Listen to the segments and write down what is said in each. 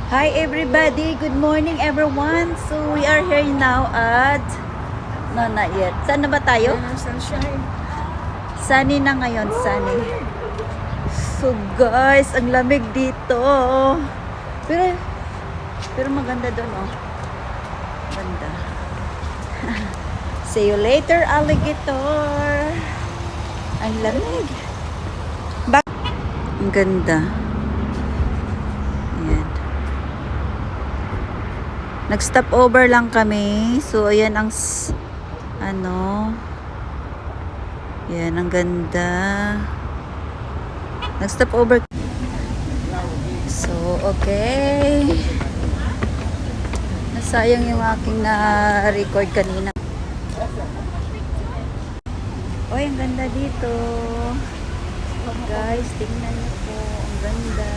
Hi everybody, good morning everyone. So we are here now at not yet. Saan na ba tayo? Sunshine. Sunny na ngayon, sunny. So guys, ang lamig dito. Pero maganda doon, oh. Ganda. See you later, alligator. Ang lamig. Ang ganda. Ayan. Nag-stop over lang kami. So, ayan ang Ayan, ang ganda. Nag-stop over. So, okay. Nasayang yung aking na-record kanina. Oy, ang ganda dito. Guys, tingnan niyo po. Ang ganda.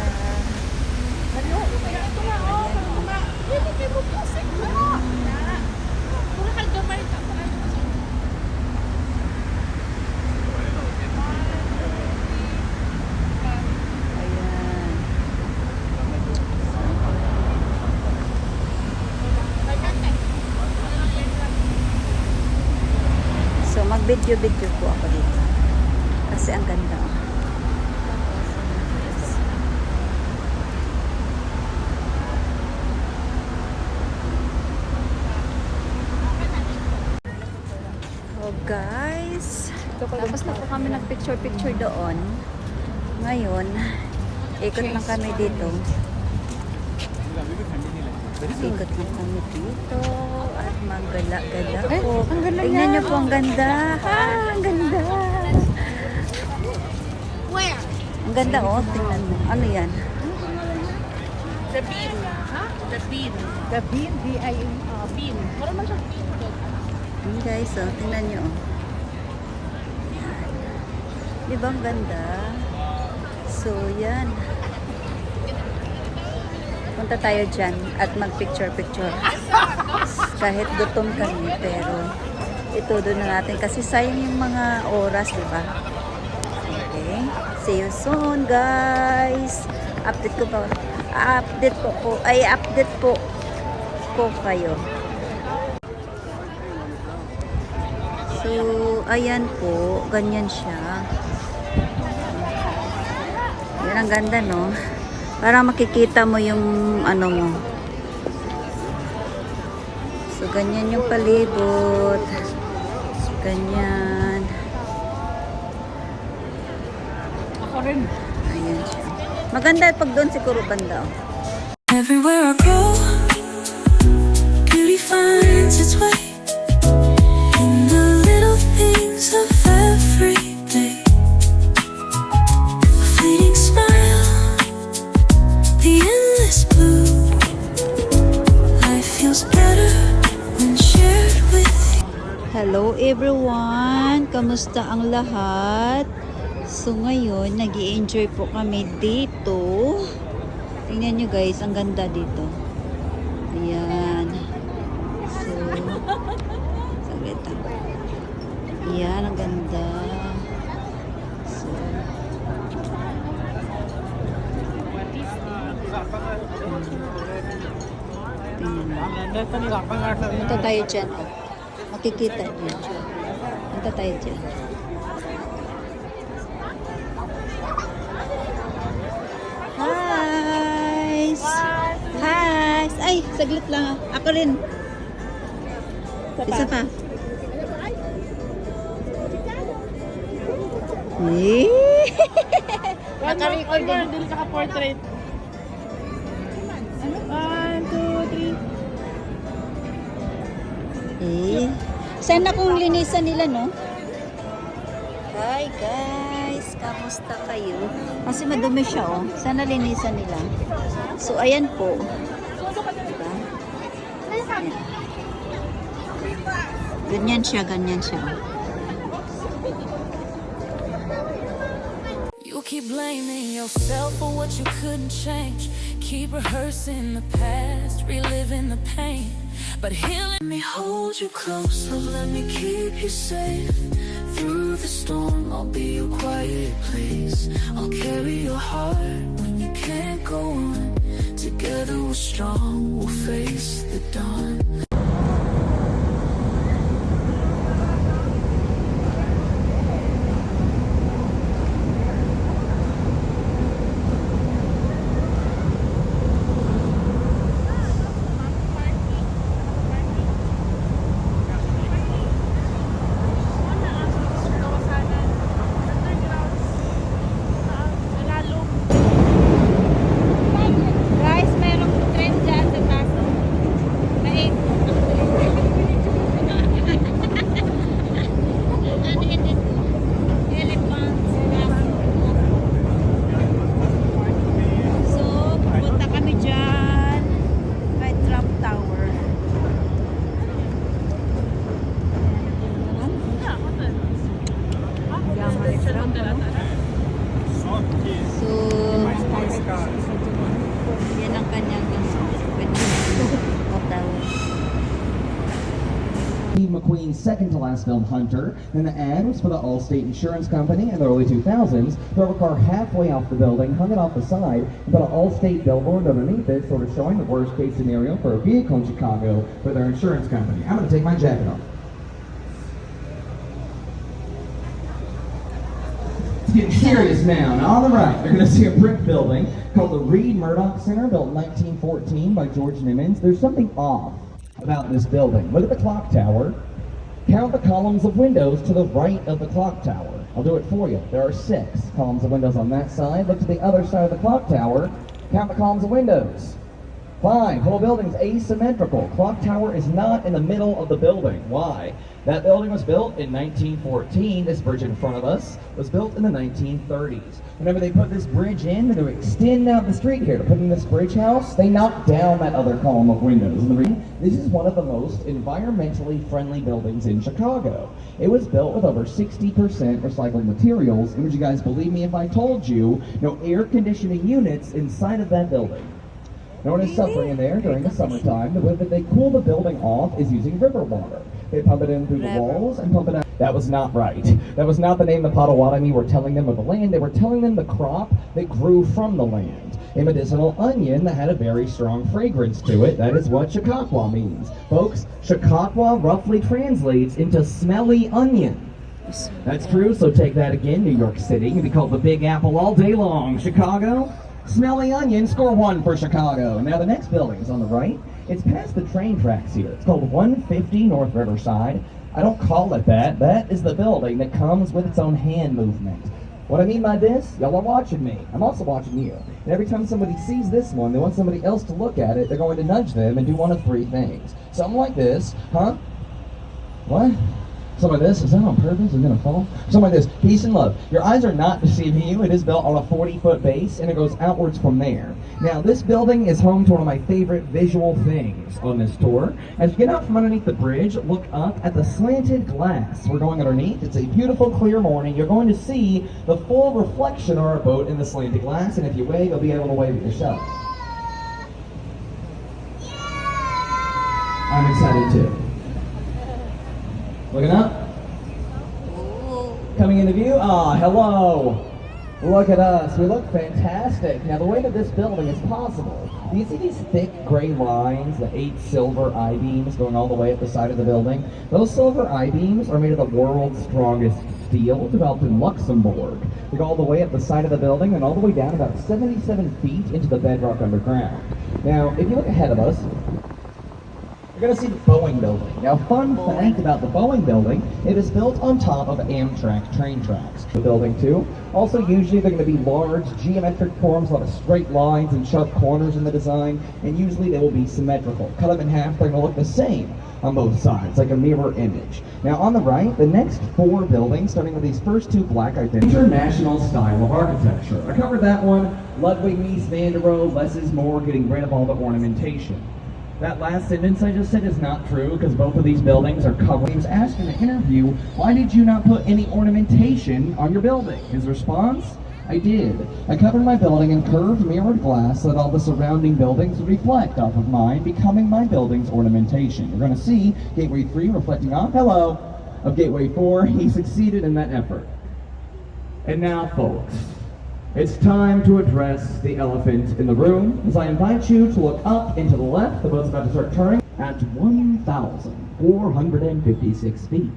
So, mag-video-video po ako dito. Kasi ang ganda. Oh, guys. Tapos na po kami nag-picture-picture doon. Ngayon, ikot lang kami dito. Ikot lang kami dito at maggala-gala po. Tingnan niyo po, ang ganda. Ang ganda. Where? Ang ganda, oh. Tingnan mo. Ano yan? The bean. Huh? The bean. The bean? B-I-N. Bean. Parang man siya bean. Yun guys, oh. Tingnan niyo, oh. Di ba ang ganda? So, yan. Punta tayo dyan at mag-picture-picture. Kahit gutom kami, pero ito doon na natin. Kasi sayang yung mga oras, di ba? Okay. See you soon, guys. Update ko pa. Update po kayo. So, ayan po. Ganyan siya. Yan ang ganda, no? Para makikita mo yung ano mo. So, ganyan yung palibot. Ganyan. Ako rin. Ayan siya. Maganda pag doon siguro banda. Everywhere I go, beauty finds its way in the little things of every day. A fleeting smile, the endless blue. Life feels better when shared with you. Hello everyone! Kamusta ang lahat? So ngayon, nag-i-enjoy po kami dito. Tingnan nyo guys, ang ganda dito. Ayan. So, saglit lang. Ayan, ang ganda. So, tingnan mo. Punta tayo dyan. Makikita nyo. Punta tayo dyan. Hi! Ay, saglit lang. Ako rin. Isa pa. Naka-record din. Dili ka portrait. 1, 2, 3. Sana kung linisan nila, no? Hi guys, kamusta kayo? Kasi madumi siya, oh. Sana linisan nila. So, ayan po. Diba? Ayan. Ganyan siya. You keep blaming yourself for what you couldn't change. Keep rehearsing the past, reliving the pain. But healing, let me hold you close, love, let me keep you safe. Through the storm, I'll be your quiet place. I'll carry your heart when you can't go on. Together we're strong, we'll face the dawn. Guys, merong trend dyan sa taso. Maig. Ano yun dito? Elephants. So, pupunta kami dyan. Kay Trump Tower. So, yan ang kanyang hotel. Steve McQueen's second to last film, Hunter. Then the ad was for the Allstate Insurance Company in the early 2000s. Drove a car halfway off the building, hung it off the side, and put an Allstate billboard underneath it, sort of showing the worst case scenario for a vehicle in Chicago for their insurance company. I'm going to take my jacket off. It's getting serious now. Now on the right, you're going to see a brick building called the Reed Murdoch Center, built in 1914 by George Nimmons. There's something off about this building. Look at the clock tower. Count the columns of windows to the right of the clock tower. I'll do it for you. There are 6 columns of windows on that side. Look to the other side of the clock tower. Count the columns of windows. 5. Whole building's asymmetrical. Clock tower is not in the middle of the building. Why? That building was built in 1914. This bridge in front of us was built in the 1930s. Whenever they put this bridge in, to extend out the street here to put in this bridge house, they knocked down that other column of windows. And the reason, this is one of the most environmentally friendly buildings in Chicago. It was built with over 60% recycled materials. And would you guys believe me if I told you, no air conditioning units inside of that building? No one is suffering in there during the summertime. The way that they cool the building off is using river water. They pump it in through the walls and pump it out. That was not right. That was not the name the Potawatomi were telling them of the land. They were telling them the crop that grew from the land. A medicinal onion that had a very strong fragrance to it. That is what Chautauqua means. Folks, Chautauqua roughly translates into smelly onion. That's true, so take that again. New York City can be called the Big Apple all day long. Chicago, smelly onion, score 1 for Chicago. Now the next building is on the right. It's past the train tracks here. It's called 150 North Riverside. I don't call it that. That is the building that comes with its own hand movement. What I mean by this, y'all are watching me. I'm also watching you. And every time somebody sees this one, they want somebody else to look at it, they're going to nudge them and do one of 3 things. Something like this. Huh? What? Something like this. Is that on purpose? Is it going to fall? Something like this. Peace and love. Your eyes are not deceiving you. It is built on a 40-foot base, and it goes outwards from there. Now, this building is home to one of my favorite visual things on this tour. As you get out from underneath the bridge, look up at the slanted glass. We're going underneath. It's a beautiful, clear morning. You're going to see the full reflection of our boat in the slanted glass, and if you wave, you'll be able to wave it yourself. I'm excited too. Looking up. Coming into view. Ah, hello. Look at us. We look fantastic. Now, the way that this building is possible, do you see these thick gray lines, the 8 silver I-beams going all the way up the side of the building? Those silver I-beams are made of the world's strongest steel, developed in Luxembourg. They go all the way up the side of the building and all the way down about 77 feet into the bedrock underground. Now, if you look ahead of us, you're going to see the Boeing building. Now, fun fact about the Boeing building, it is built on top of Amtrak train tracks. The building, too. Also, usually they're going to be large geometric forms, a lot of straight lines and sharp corners in the design, and usually they will be symmetrical. Cut them in half, they're going to look the same on both sides, like a mirror image. Now, on the right, the next 4 buildings, starting with these first 2 black identities, international style of architecture. I covered that one. Ludwig mies van der Rohe, less is more, getting rid of all the ornamentation. That last sentence I just said is not true because both of these buildings are covered. He was asked in the interview, why did you not put any ornamentation on your building? His response, I did. I covered my building in curved mirrored glass so that all the surrounding buildings would reflect off of mine, becoming my building's ornamentation. You're going to see Gateway 3 reflecting off, hello, of Gateway 4. He succeeded in that effort. And now, folks, It's time to address the elephant in the room as I invite you to look up and to the left. The boat's about to start turning at 1,456 feet.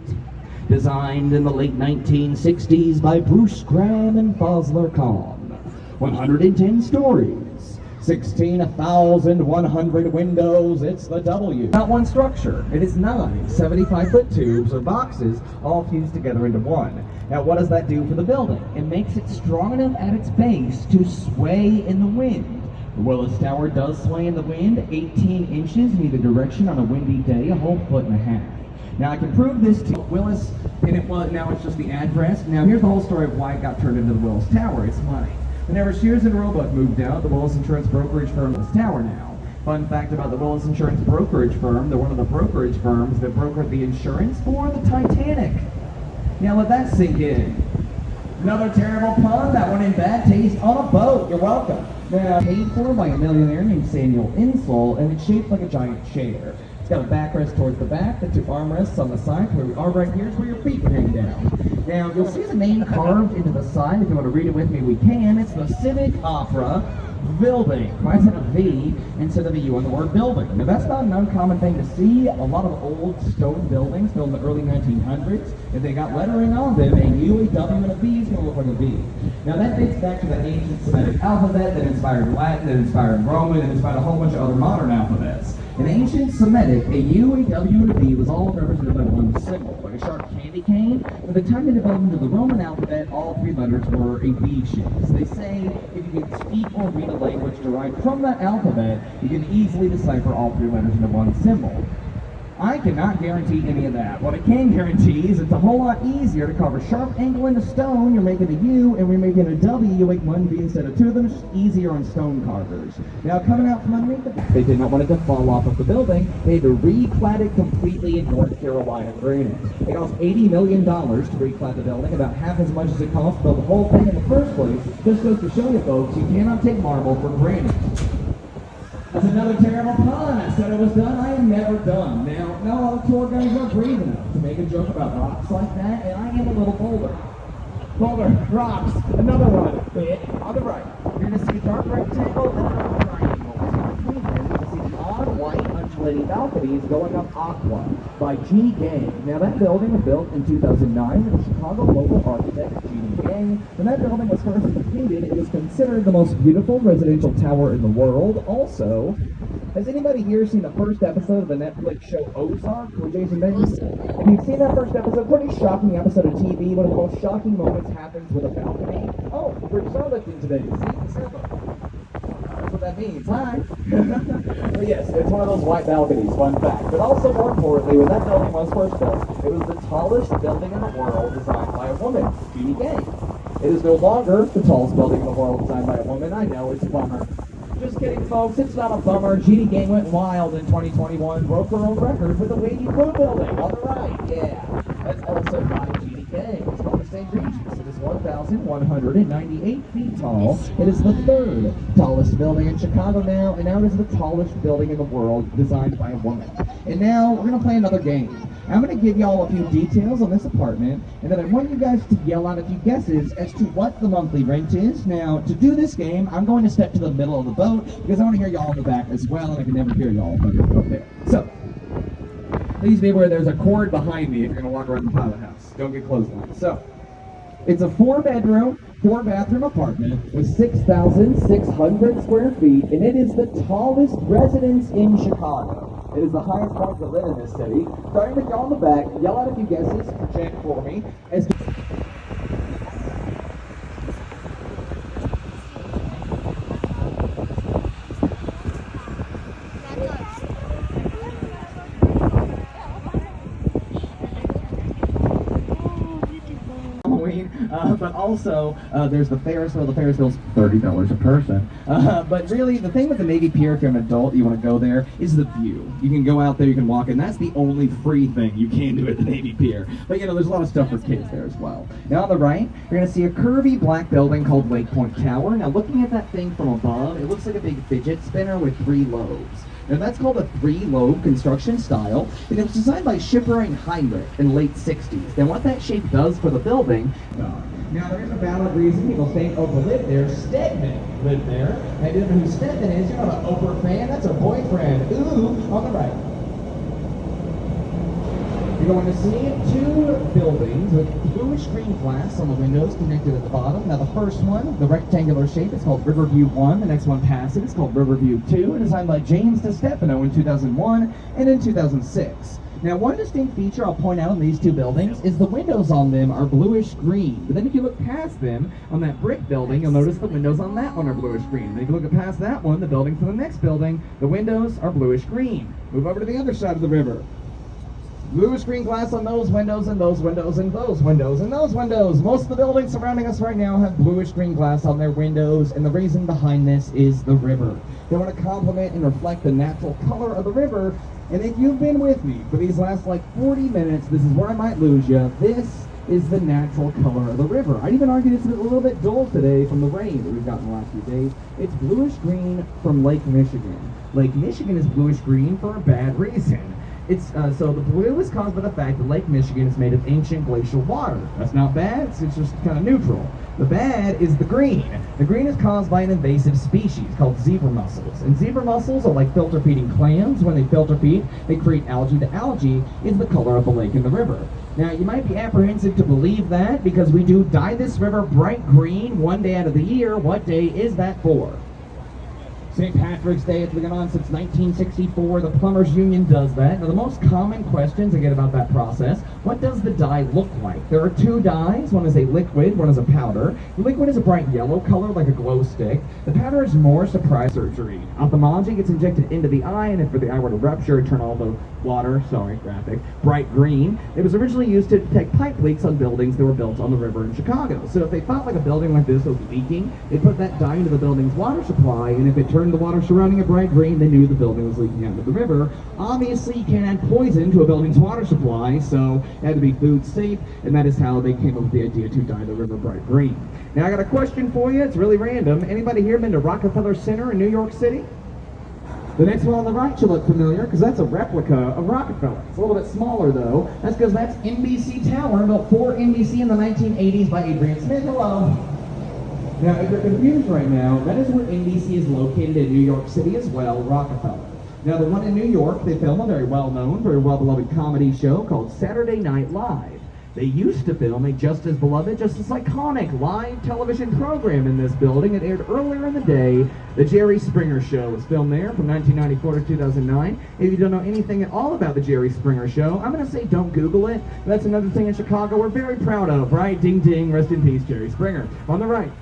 Designed in the late 1960s by Bruce Graham and Fosler Kahn. 110 stories. 16,100 windows. It's the W. Not one structure. It is 9 75-foot tubes or boxes all fused together into one. Now, what does that do for the building? It makes it strong enough at its base to sway in the wind. The Willis Tower does sway in the wind 18 inches in either direction on a windy day, a whole foot and a half. Now, I can prove this to Willis, and now it's just the address. Now, here's the whole story of why it got turned into the Willis Tower. It's money. Whenever Shears and Roebuck moved out, the Willis Insurance brokerage firm is Tower now. Fun fact about the Willis Insurance brokerage firm, they're one of the brokerage firms that brokered the insurance for the Titanic. Now let that sink in. Another terrible pun, that one in bad taste, on a boat. You're welcome. Now, paid for by a millionaire named Samuel Insull, and it's shaped like a giant chair. It's got a backrest towards the back, the 2 armrests on the side. Where we are right here is where your feet can hang down. Now, you'll see the name carved into the side. If you want to read it with me, we can. It's the Civic Opera Building. Why is it a V instead of a U on the word building? Now, that's not an uncommon thing to see. A lot of old stone buildings built in the early 1900s, if they got lettering on them, a U, a W, and a V is going to look like a V. Now, that dates back to the ancient Semitic alphabet that inspired Latin, that inspired Roman, and inspired a whole bunch of other modern alphabets. In ancient Semitic, a U, a W, and a V was all represented by one symbol, like a sharp candy cane. By the time they developed into the Roman alphabet, all 3 letters were a V shape. So they say if you can speak or read a language derived from that alphabet, you can easily decipher all 3 letters into one symbol. I cannot guarantee any of that. What I can guarantee is it's a whole lot easier to carve a sharp angle into stone. You're making a U, and we're making a W. You make one V instead of 2 of them. It's just easier on stone carvers. Now, coming out from underneath they did not want it to fall off of the building. They had to reclad it completely in North Carolina granite. It cost $80 million to reclad the building, about half as much as it cost to build the whole thing in the first place. Just goes to show you, folks, you cannot take marble for granted. That's another terrible pun. I said I was done. I am never done. Now, not all the tour guys are brave enough to make a joke about rocks like that, and I am a little bolder. Boulder, rocks, another one. On the right, you're going to see a dark rectangle and a triangle. Between them, you'll see the odd white undulating balconies going up Aqua by Jeannie Gang. Now, that building was built in 2009 with the Chicago local architect Jeannie Gang. When that building was first completed, it was considered the most beautiful residential tower in the world. Also, has anybody here seen the first episode of the Netflix show Ozark with Jason Bateman? If you've seen that first episode, pretty shocking episode of TV. One of the most shocking moments happens with a balcony. Oh, we're starlifting today. See? That's what that means. Hi. Well, yes, it's one of those white balconies, fun fact. But also, more importantly, when that building was first built, it was the tallest building in the world designed by a woman, Jeannie Gang. It is no longer the tallest building in the world designed by a woman. I know, it's a bummer. Just kidding, folks. It's not a bummer. Jeannie Gang went wild in 2021, broke her own record with the Wavy Blue building on the right. Yeah, that's also by Jeannie Gang. It's called the St. Regis. It is 1,198 feet tall. It is the 3rd tallest building in Chicago now, and now it is the tallest building in the world designed by a woman. And now we're going to play another game. I'm going to give y'all a few details on this apartment, and then I want you guys to yell out a few guesses as to what the monthly rent is. Now, to do this game, I'm going to step to the middle of the boat, because I want to hear y'all in the back as well, and I can never hear y'all up there. So, please be aware there's a cord behind me if you're going to walk around the pilot house. Don't get clotheslined. So, it's a 4-bedroom, 4-bathroom apartment with 6,600 square feet, and it is the tallest residence in Chicago. It is the highest point to live in this city. Starting with y'all in the back, yell out a few guesses, project for me. As but also, there's the Ferris wheel. The Ferris wheel's $30 a person. But really, the thing with the Navy Pier, if you're an adult, you want to go there, is the view. You can go out there, you can walk in. That's the only free thing you can do at the Navy Pier. But, there's a lot of stuff for kids there as well. Now, on the right, you're going to see a curvy black building called Lake Point Tower. Now, looking at that thing from above, it looks like a big fidget spinner with 3 lobes. Now, that's called a 3-lobe construction style, and it was designed by Schiffer and Heinrich in the late 60s. Now, what that shape does for the building, Now, there is a valid reason people think Oprah lived there. Stedman lived there. And you don't know who Stedman is? You're not an Oprah fan. That's her boyfriend. Ooh, on the right. You're going to see two buildings with bluish green glass on the windows connected at the bottom. Now the first one, the rectangular shape, is called Riverview 1. The next one past it is called Riverview 2, designed by James DeStefano in 2001 and in 2006. Now one distinct feature I'll point out on these two buildings is the windows on them are bluish green. But then if you look past them, on that brick building, you'll notice the windows on that one are bluish green. Then if you look past that one, the building for the next building, the windows are bluish green. Move over to the other side of the river. Bluish green glass on those windows and those windows and those windows and those windows. Most of the buildings surrounding us right now have bluish green glass on their windows, and the reason behind this is the river. They want to complement and reflect the natural color of the river. And if you've been with me for these last 40 minutes, this is where I might lose you. This is the natural color of the river. I'd even argue it's a little bit dull today from the rain that we've gotten the last few days. It's bluish green from Lake Michigan. Lake Michigan is bluish green for a bad reason. So the blue is caused by the fact that Lake Michigan is made of ancient glacial water. That's not bad, it's just kind of neutral. The bad is the green. The green is caused by an invasive species called zebra mussels. And zebra mussels are like filter feeding clams. When they filter feed, they create algae. The algae is the color of the lake and the river. Now, you might be apprehensive to believe that because we do dye this river bright green one day out of the year. What day is that for? St. Patrick's Day. It's been on since 1964. The Plumbers Union does that. Now, the most common questions I get about that process, what does the dye look like? There are two dyes. One is a liquid, one is a powder. The liquid is a bright yellow color like a glow stick. The powder is more surprise surgery. Ophthalmology gets injected into the eye, and if the eye were to rupture, it turn all the water, graphic, bright green. It was originally used to detect pipe leaks on buildings that were built on the river in Chicago. So if they thought a building like this was leaking, they put that dye into the building's water supply, and if it turned the water surrounding it bright green, they knew the building was leaking out of the river. Obviously, you can't add poison to a building's water supply, so it had to be food safe, and that is how they came up with the idea to dye the river bright green. Now, I got a question for you. It's really random. Anybody here been to Rockefeller Center in New York City? The next one on the right should look familiar because that's a replica of Rockefeller. It's a little bit smaller though. That's because that's NBC Tower, built for NBC in the 1980s by Adrian Smith. Hello. Now, if you're confused right now, that is where NBC is located in New York City as well, Rockefeller. Now, the one in New York, they film a very well-known, very well-beloved comedy show called Saturday Night Live. They used to film a just as beloved, just as iconic live television program in this building. It aired earlier in the day. The Jerry Springer Show was filmed there from 1994 to 2009. If you don't know anything at all about the Jerry Springer Show, I'm going to say don't Google it. That's another thing in Chicago we're very proud of, right? Ding, ding, rest in peace, Jerry Springer. On the right,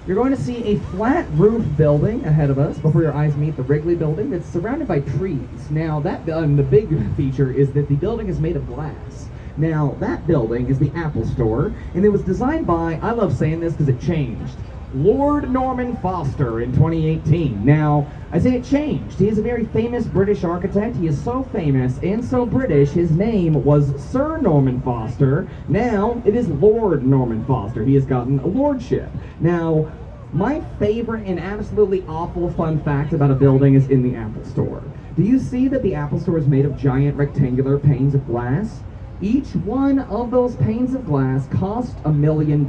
you're going to see a flat roof building ahead of us before your eyes meet the Wrigley building that's surrounded by trees. Now, the big feature is that the building is made of glass. Now, that building is the Apple Store, and it was designed by, I love saying this because it changed, Lord Norman Foster in 2018. Now, I say it changed. He is a very famous British architect. He is so famous and so British, his name was Sir Norman Foster. Now, it is Lord Norman Foster. He has gotten a lordship. Now, my favorite and absolutely awful fun fact about a building is in the Apple Store. Do you see that the Apple Store is made of giant rectangular panes of glass? Each one of those panes of glass cost $1 million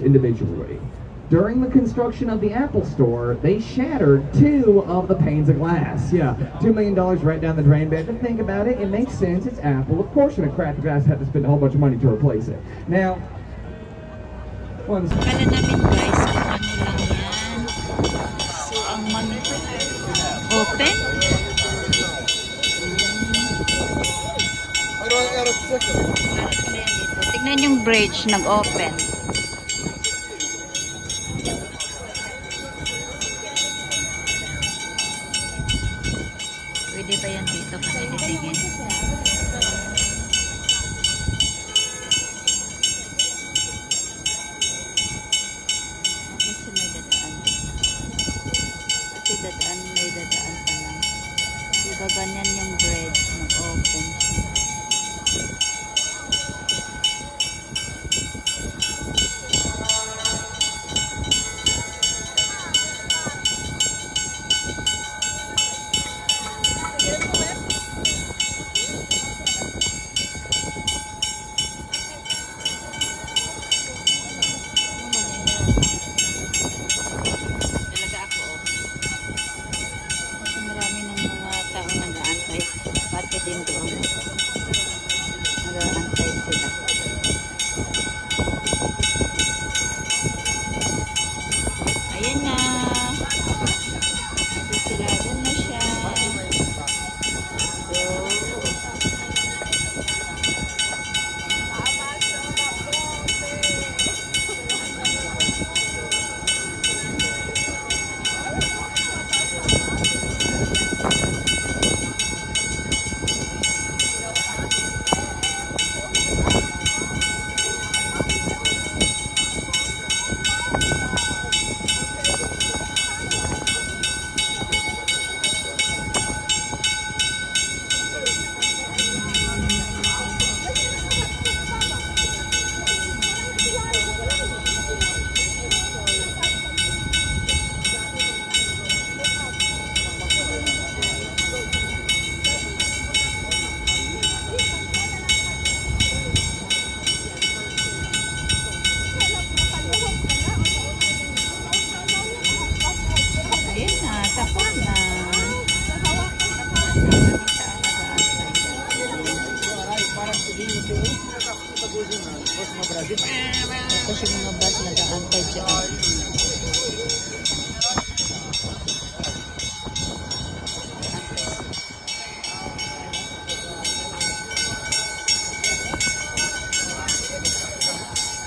individually. During the construction of the Apple Store, they shattered 2 of the panes of glass. Yeah, $2 million right down the drain. But if you think about it, it makes sense. It's Apple. Of course, when a cracked glass had to spend a whole bunch of money to replace it. Now, Kala namin guys, kung ano lang yan. So, ang open. Parang dito. Tignan yung bridge, nag-open. Pwede ba yan dito kasi titigin? Kasi may dadaan. Kasi may dadaan pa lang. Diba ganyan yung bridge, nag-open siya. Tapos yung mga bus nag-aantay dyan.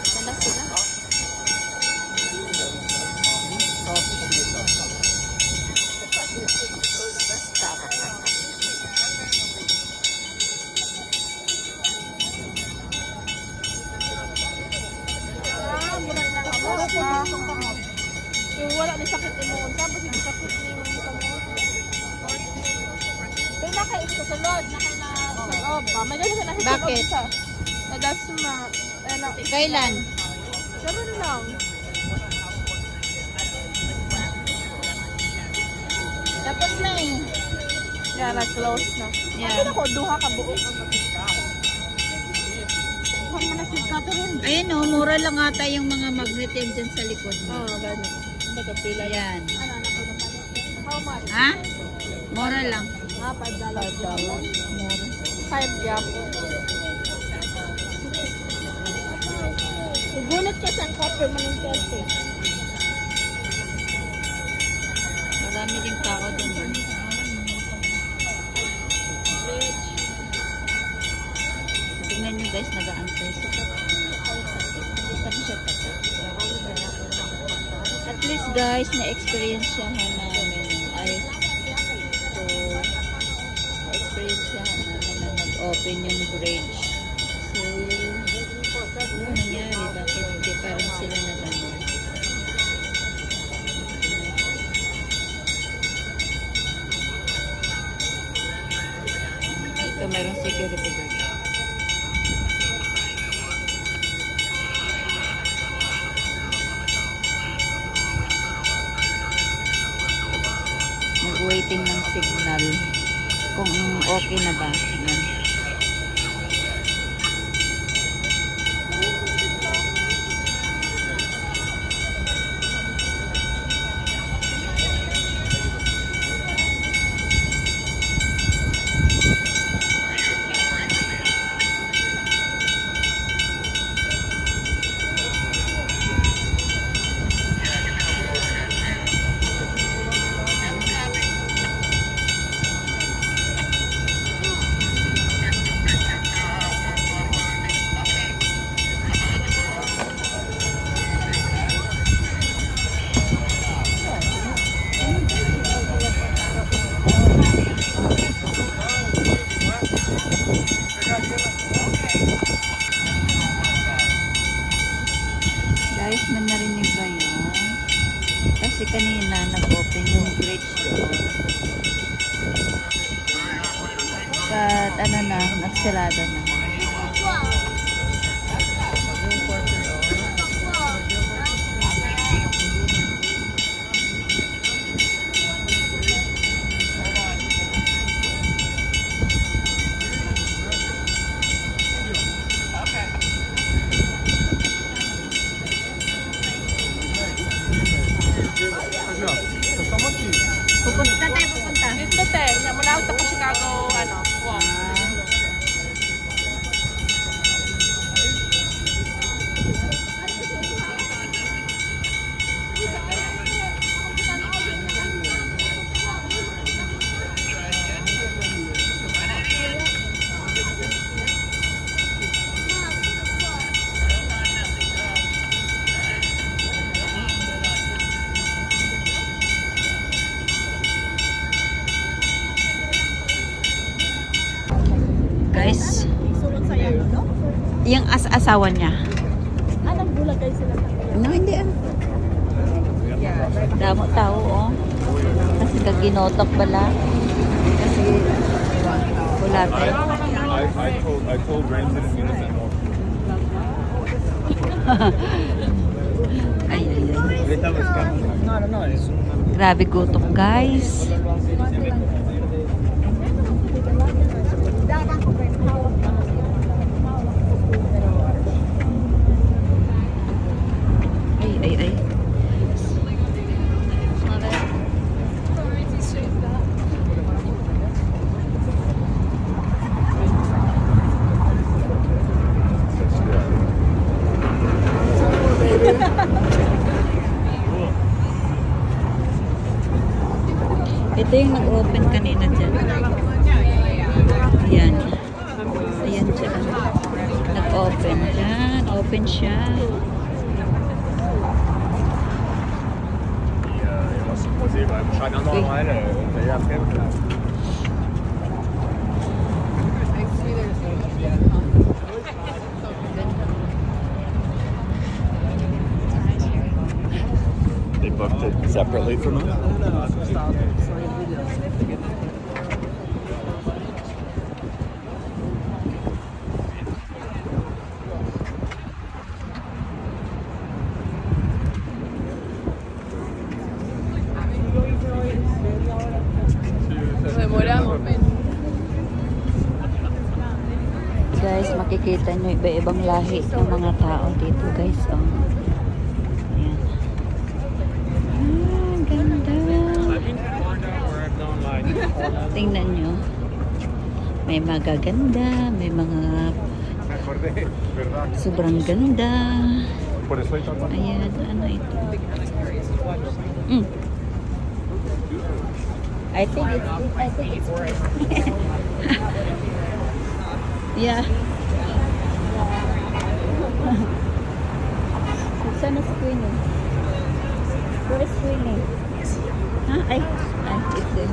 Sana sila. Yung wala ni sakit mo tapos hindi sakit ni mo pero nakain ko sa loob sa loob may ganun na Bakit? nadasma Kailan? ganun lang Tapos na eh. yan na-close na Yeah. ako duha ka buo kung manasig ka to rin Ayun o, mura lang ata yung mga magnet yan dyan sa likod mo. ganun magkapila Yan. how much? Ha? Mura lang. $5 gap gunit ka sa copper manong kerte Marami ding tao dun. Tingnan nyo guys, nag-aantay sila. At least guys, na-experience siya namin. Na-experience siya namin na nag-open yung bridge. So, ano nangyari? Bakit hindi parang sila nag-ano? Ito merong security guard. Nag-waiting ng signal kung okay na ba. Yan. Guys, man narinig ba yun? Kasi kanina nag-open yung bridge doon. But ano na, nagsirado na. Pupunta tayo, pupunta. dito te mula ako sa Chicago walk Guys, sulod sa yan no? yung asawa niya. Anong bulag kayo sila sa No, hindi ah. Damo tao, oh. Kasi kaginotok bala. Kasi wala tayo. I told Ramsey to meet us at North. Ay, ay, ay. Ahorita los cambios. No, es un... Grabe gutom, guys. Ay, ay, ay. Ito yung nag-open kanina dyan. Ayan. Ayan siya. Nag-open. Yan. Open siya. On va se poser, bah, chacun normal, d'aller après. They booked it separately from us? Guys, makikita nyo iba-ibang lahi ng mga tao dito, guys. Oh. Ayan. Ah, ganda. Tingnan nyo. May magaganda, may mga sobrang ganda. Por eso hay tanto. Ayan, ano ito? I think it's yeah. Sana si Queenie. Where is Queenie? Ha? Ay, it's there.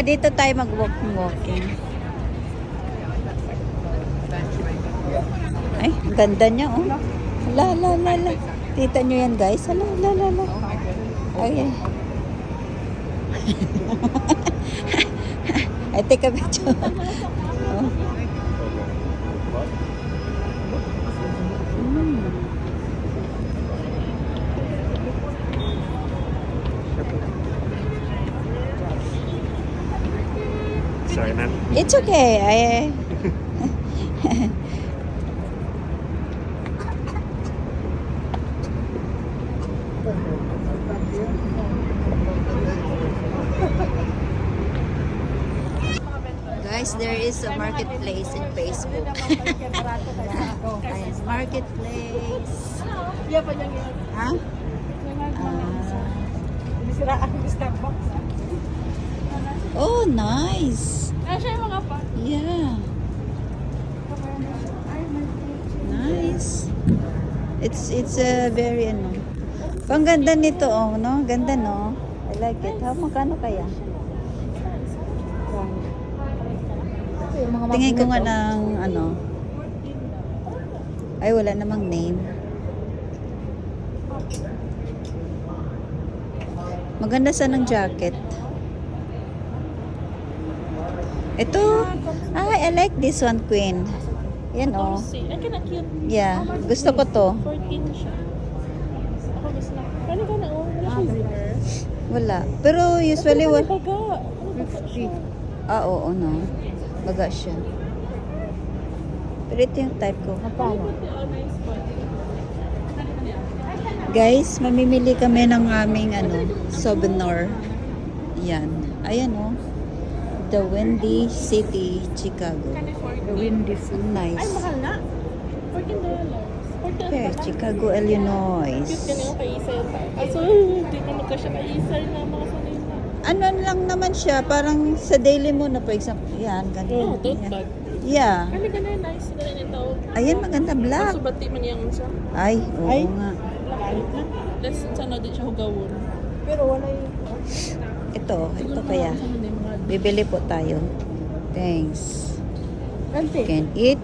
Dito tayo mag-walking. Ay, ang ganda niya, oh. La. Tita nyo yan, guys. La. Ay. Ay, take a picture. Oh. Sorry, man. It's okay. Guys, there is a marketplace in Facebook. Ayan, marketplace. Ha? Oh, nice. Yeah. Nice. It's a very Pang ganda nito, oh, no? Ganda, no? I like it. Magkano kaya? Tingin ko nga ng ay, wala namang name. Maganda sa ng jacket. Ito. I like this one, Queen. Yan, oh. Ay, cute. Yeah. Gusto ko to. 14 siya. Ako gusto na. Paano ka na, oh? Wala siyang zipper. Wala. Pero usually, Ano baga? oo, no. Baga siya. Pero ito yung type ko. Guys, mamimili kami ng aming souvenir. Yan. Ayan, oh. The Windy City, Chicago. The Windy City. Nice. Ay, mahal na. $14. Okay, Chicago, Illinois. Cute ka niyo kay Isay. Aso, hindi ko magkasya kay Isay na mga sanay na. Ano lang naman siya, parang sa daily mo na, for example, yan, ganyan. Oh, tote bag. Yeah. Ano ganun, nice. Ganun ito. Ayan, maganda, black. Kaso bati man yung isa. Ay, oo nga. Black na. Let's sana din siya hugawon. Ito kaya. Bibili po tayo. Thanks. Ante, Can eat.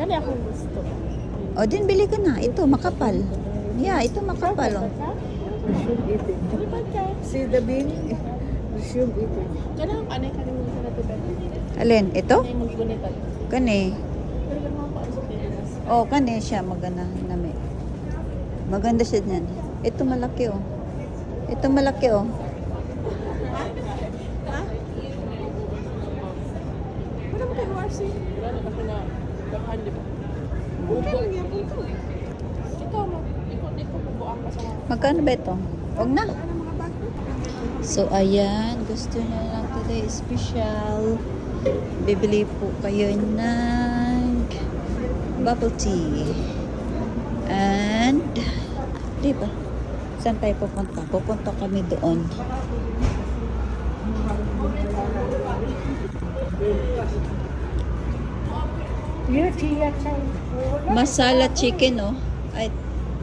kani ako gusto. O, din bili ka na. Ito, makapal. Yeah, ito makapal, oh. Ano ba ka? See the bin? Resume eating. Ganun, anay ka rin sa natin. Alin? Ito? Anay mo gunitan. Kani. Pero ganun pa sa Pilipinas. Oh, kani siya. Maganda. Nami. Maganda siya niyan. Ito malaki, oh. Ito malaki, oh. Wala mo kayo RC? Wala na kasi na bakhan, di ba? Ikaw mo. Ikot-ikot mo buang ka sa mga. Magkano ba ito? Huwag na. So, ayan. gusto na lang today special, bibili po kayo ng bubble tea. And, di ba? Saan tayo pupunta? Pupunta kami doon. Masala chicken, oh.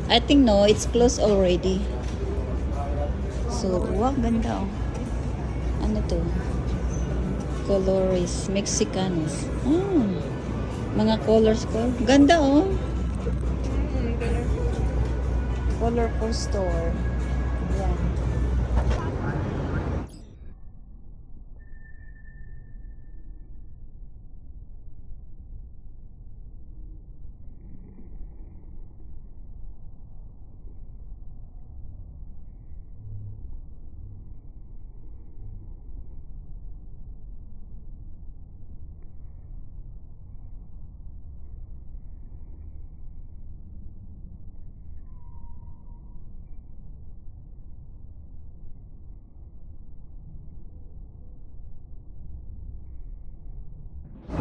I think no, it's closed already. So, wow, ganda, oh. Ano to? Colores, Mexicanos. Mga colors ko. Ganda, oh. Colorful store. Yan.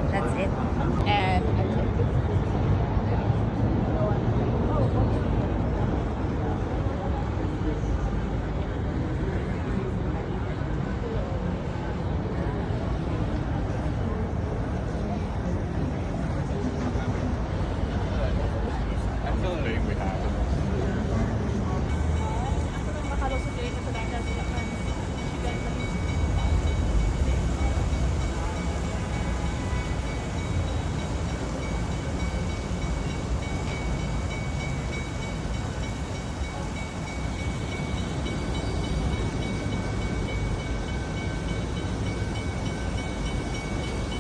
That's it. And I feel like we have.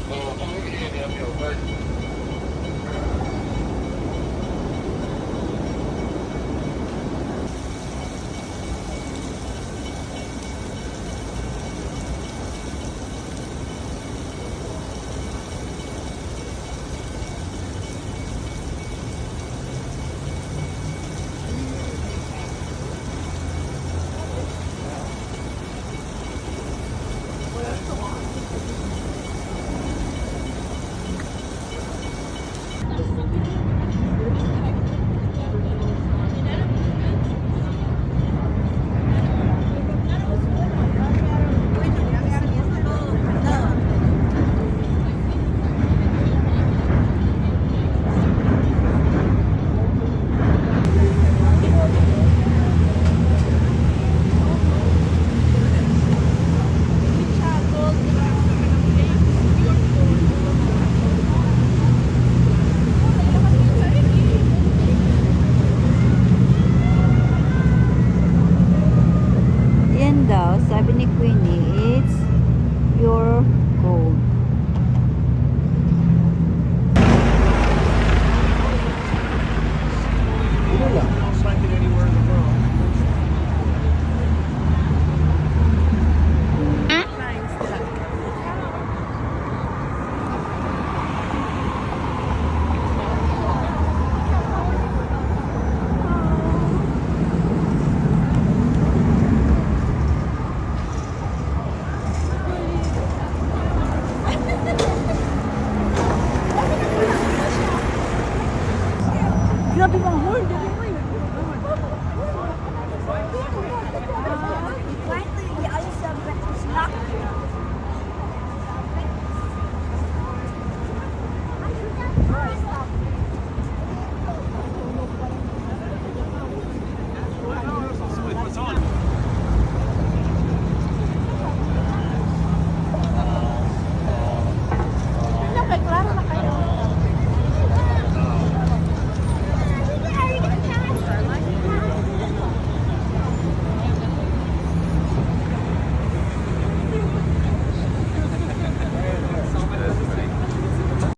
Oh, I'm looking at the